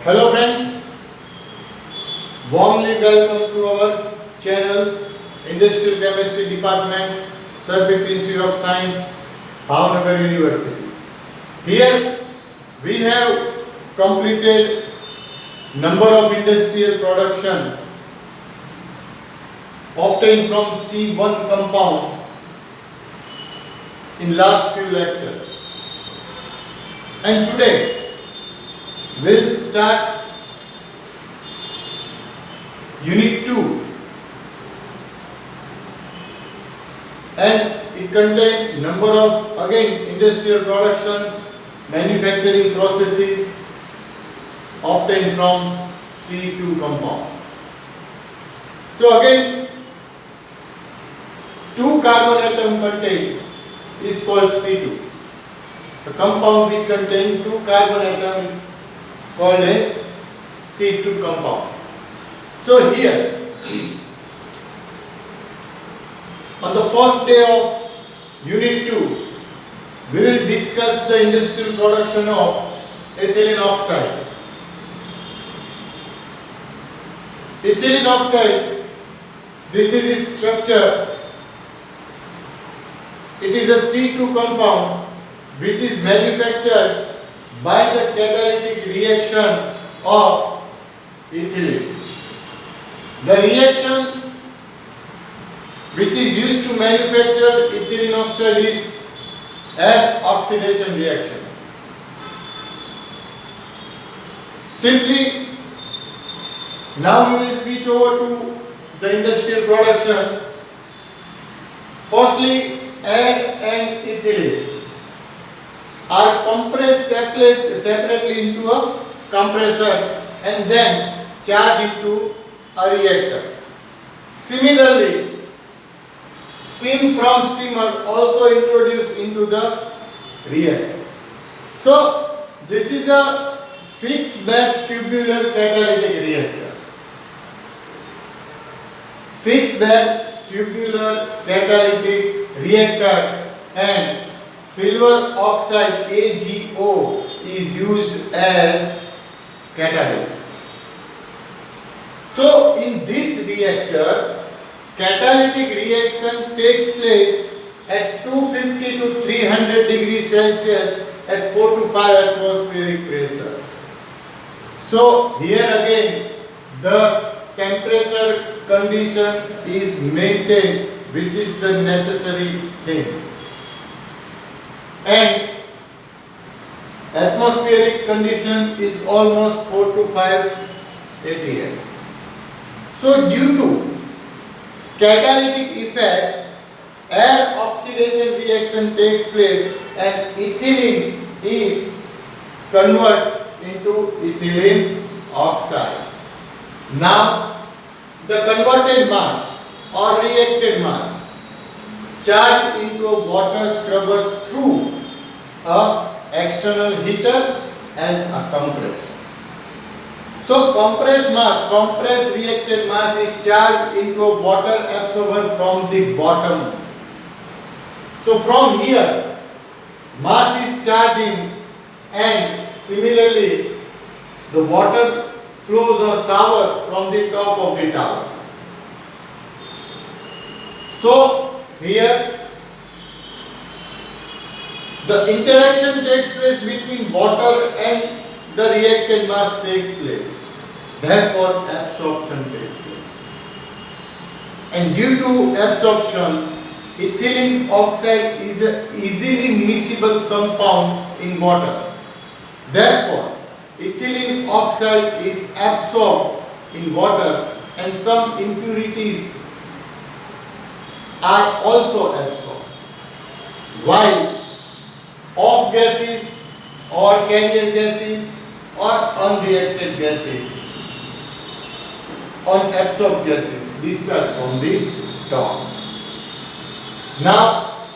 Hello friends, warmly welcome to our channel Industrial Chemistry Department, Sarbit Institute of Science, Bhavnagar University. Here we have completed number of industrial production obtained from C1 compound in last few lectures. And today we'll start Unit 2, and it contains number of again industrial productions, manufacturing processes obtained from C2 compound. So again, 2 carbon atom contained is called C2. The compound which contains 2 carbon atoms is called as C2 compound. So here, on the first day of Unit 2, we will discuss the industrial production of ethylene oxide. Ethylene oxide, this is its structure. It is a C2 compound which is manufactured by the catalytic reaction of ethylene. The reaction which is used to manufacture ethylene oxide is an oxidation reaction. Simply, now we will switch over to the industrial production. Firstly, air and ethylene are compressed separately into a compressor and then charged into a reactor. Similarly, steam from steamer also introduced into the reactor. So, this is a fixed bed tubular catalytic reactor. Fixed bed tubular catalytic reactor, and silver oxide AgO is used as catalyst. So in this reactor, catalytic reaction takes place at 250 to 300 degrees Celsius at 4 to 5 atmospheric pressure. So here again the temperature condition is maintained, which is the necessary thing. And atmospheric condition is almost 4 to 5 atm. So due to catalytic effect, air oxidation reaction takes place and ethylene is converted into ethylene oxide. Now the converted mass or reacted mass charged into a water scrubber through a external heater and a compressor. So compressed reacted mass is charged into a water absorber from the bottom. So from here, mass is charging, and similarly the water flows or shower from the top of the tower. So here the interaction takes place between water and the reacted mass takes place. Therefore, absorption takes place. And due to absorption, ethylene oxide is an easily miscible compound in water. Therefore, ethylene oxide is absorbed in water and some impurities are also absorbed. While off gases or carrier gases or unreacted gases, unabsorbed gases discharge from the top. Now,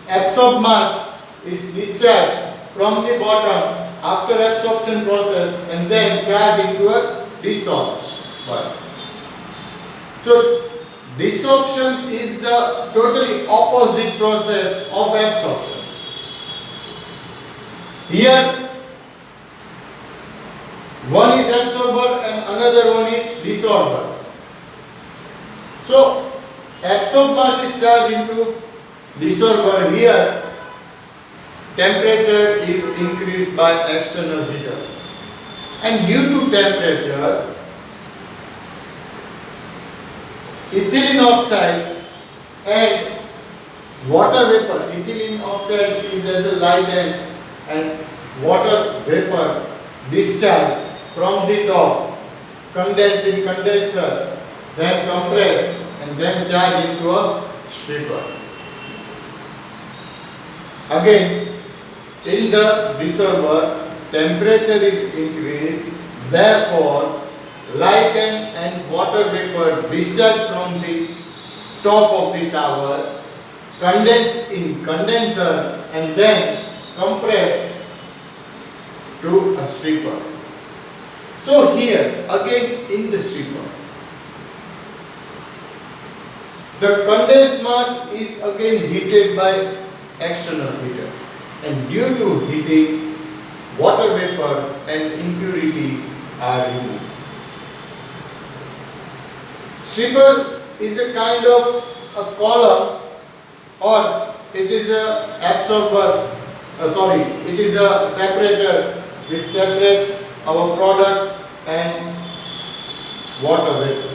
absorbed mass is discharged from the bottom after absorption process and then charged into a dissolved one. So, desorption is the totally opposite process of absorption. Here One is absorber and another one is desorber. So absorbed mass is charged into desorber. Here temperature is increased by external heater, and due to temperature, ethylene oxide and water vapor. Ethylene oxide is as a light and water vapor discharge from the top, condense in condenser, then compress and then charge into a stripper. Again, in the desorber, temperature is increased, therefore light and water vapor discharge from the top of the tower, condense in condenser and then compress to a stripper. So here again in the stripper, the condensed mass is again heated by external heater, and due to heating, water vapor and impurities are removed. Stripper is a kind of a column, or it is a absorber, it is a separator which separate our product and water vapor.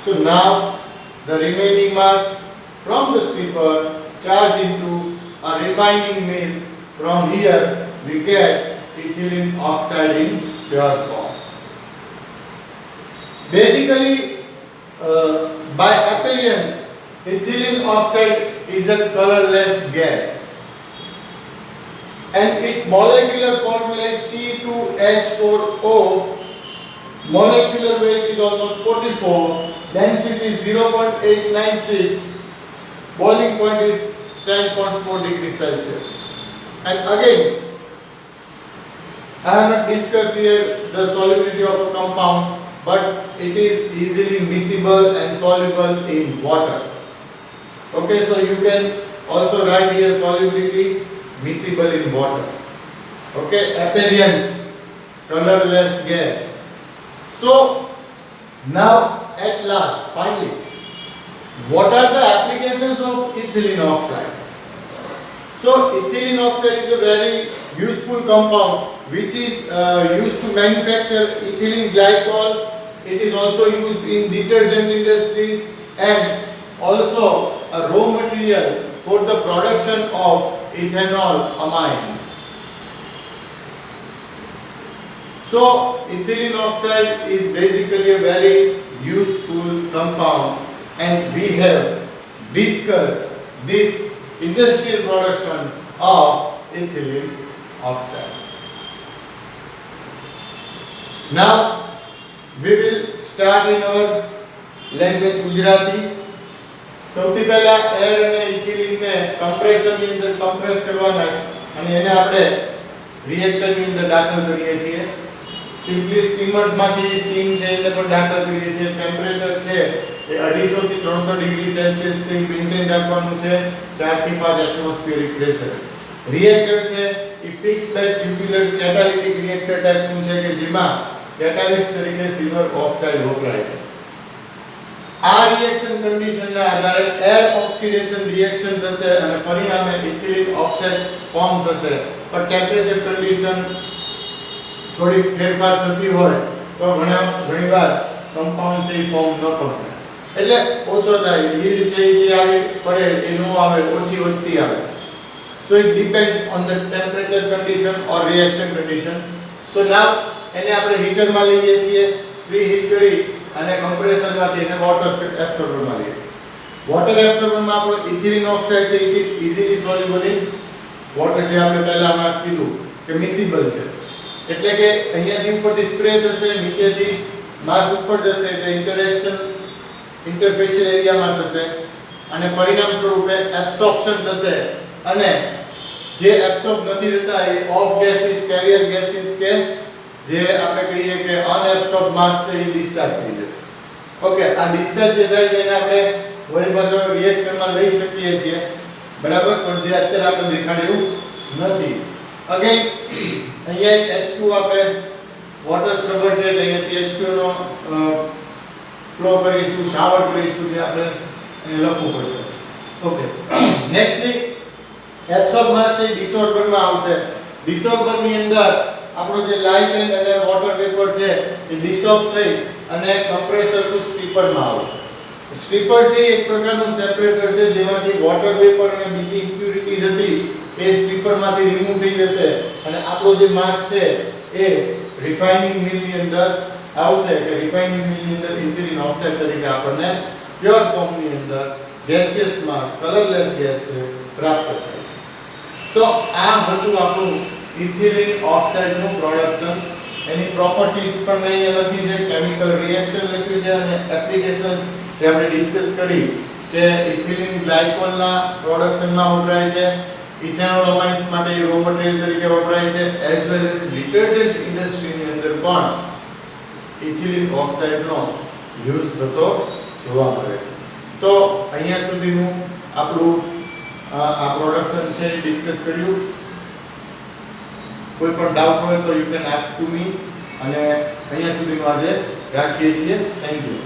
So now the remaining mass from the stripper charge into a refining mill. From here we get ethylene oxide in pure form. Basically, by appearance, ethylene oxide is a colorless gas, and its molecular formula is C2H4O. Molecular weight is almost 44, density is 0.896, boiling point is 10.4 degrees Celsius. And again, I have not discussed here the solubility of a compound, but it is easily miscible and soluble in water. Okay, so you can also write here solubility miscible in water. Okay, appearance colorless gas. So now at last, finally, what are the applications of ethylene oxide? So ethylene oxide is a very useful compound which is used to manufacture ethylene glycol. It is also used in detergent industries and also a raw material for the production of ethanol amines. So ethylene oxide is basically a very useful compound, and we have discussed this industrial production of ethylene oxide. Now we will start in our language Gujarati. સૌથી પહેલા air અને ethylene ને compressor ની અંદર compress કરવાના અને એને આપણે રિએક્ટર ની અંદર દાખલ કરીએ છીએ. સિમ્પલી સ્ટીમર માંથી સ્ટીમ છે એને પણ દાખલ કરીએ છીએ. ટેમ્પરેચર છે એ 250 થી 300 ડિગ્રી સેલ્સિયસ છે મેન્ટેન રાખવાનું છે. 4 થી 5 એટમોસ્ફિયરિક પ્રેશર. રિએક્ટર છે એ fix bed tubular catalytic reactor ટાઈપનું છે કે જેમાં કેટાલિસ્ટ તરીકે સિલ્વર ઓક્સાઇડ વપરાય છે. આ રિએક્શન કન્ડિશનના આધારે એર ઓક્સિડેશન રિએક્શન થશે અને પરિણામે ઇથિલિન ઓક્સાઇડ ફોર્મ થશે. પણ ટેમ્પરેચર કન્ડિશન થોડી ફેરફાર થતી હોય તો ઘણીવાર કમ્પાઉન્ડ છે એ ફોર્મ ન પણ થાય, એટલે ઓછો થાય. યીલ્ડ છે એ જે આવી પડે એ નો આવે, ઓછી વધતી આવે. So it depend on the temperature condition or reaction condition. So now એને આપણે હીટરમાં લઈએ છીએ, પ્રી હીટ કરી અને કમ્પ્રેસરમાંથી એને વોટર એબ્સોર્બરમાં લઈએ. વોટર એબ્સોર્બરમાં આપણો ઇથિલિન ઓક્સાઇડ છે it is easily soluble in water, જે આપણે પહેલામાં કીધું કે મિસિબલ છે. એટલે કે અહીંયાથી ઉપરથી સ્પ્રે થશે, નીચેથી માસ ઉપર જશે એટલે ઇન્ટરેક્શન ઇન્ટરફેશિયલ એરિયામાં થશે અને પરિણામ સ્વરૂપે એબ્સોર્પ્શન થશે અને જે એબ્સોર્બ નથી થતા એ ઓફ ગેસીસ, કેરિયર ગેસીસ કે જે આપણે કહીએ કે અનએબ્સોર્બ માસ છે એ ડિસ્ચાર્જ થઈ જશે. ઓકે, આ ડિસ્ચાર્જ જે થાય છે એને આપણે વળી પાછો રિએક્ટરમાં લઈ શકીએ છીએ, બરાબર, પણ જે અત્યારે આપણે દેખાડ્યું નથી. અગેન અહીંયા H2 આપણે વોટર સ્ક્રબર છે એટલે અહીંયાથી H2 નો ફ્લો કરીશું, શાવર કરીશું જે આપણે અહીં લખવું પડશે. ઓકે, નેક્સ્ટલી એબ્સોર્બ માસ છે ડિસોર્બર માં આવશે. ડિસોર્બર ની અંદર આપણો જે લાઇટ એન્ડ અને વોટર વેપર છે એ ડિસોર્બ થઈ અને કમ્પ્રેસર ટુ સ્ટ્રીપર માં આવશે. સ્ટ્રીપર છે એક પ્રકારનું સેપરેટર છે જેમાંથી વોટર વેપર અને બીજી ઇમ્પ્યુરિટીઝ હતી એ સ્ટ્રીપર માંથી રિમૂવ થઈ જશે અને આપણો જે માસ છે એ રિફાઇનિંગ મિલ ની અંદર આવશે કે રિફાઇનિંગ મિલ ની અંદર ઇથિલિન ઓક્સાઇડ તરીકે આપણને પ્યોર ફોર્મ ની અંદર ગેસિયસ માસ કલરલેસ ગેસ પ્રાપ્ત થાય છે. તો આ હતું આપણું ઇથિલિન ઓક્સાઇડ નું પ્રોડક્શન. એની પ્રોપર્ટીઝ પણ અહીં લખી છે, કેમિકલ રિએક્શન લખ્યું છે અને એપ્લિકેશન્સ જે આપણે ડિસ્કસ કરી કે ઇથિલિન ગ્લાયકોલ ના પ્રોડક્શન માં વપરાય છે, ઇથેનોલ અમાઇન્સ માટે રો મટીરીયલ તરીકે વપરાય છે, as well as detergent industry ની અંદર પણ ઇથિલિન ઓક્સાઇડ નો યુઝ થતો જોવા મળે છે. તો અહીંયા સુધીનું આપણું આ પ્રોડક્શન છે ડિસ્કસ કર્યું. કોઈ પણ ડાઉટ હોય તો you can ask to me અને અહીંયા સુધીનું આજે રાખીએ છીએ. Thank you.